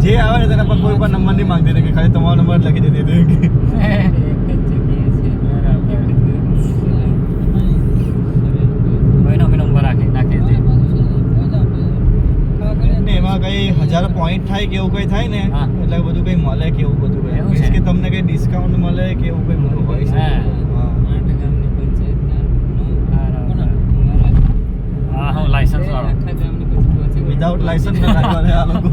જે આવે ને તેના પર કોઈ પણ નંબર નહીં માંગતી કે ખાલી તમારો નંબર લખી દેતી હતી કોઈનો નંબર નાખી દે ને એમાં કઈ 1000 પોઈન્ટ થાય કે એવું કઈ થાય ને હા. એટલે બધું કઈ મળે કે એવું બધું કઈ એવું મીન્સ છે? કે તમને કઈ ડિસ્કાઉન્ટ મળે કે એવું કઈ બધું હોય છે હા. હા હા હું લાયસન્સ વાળો વિધાઉટ લાયસન્સ ના રાખવાને આ લોકો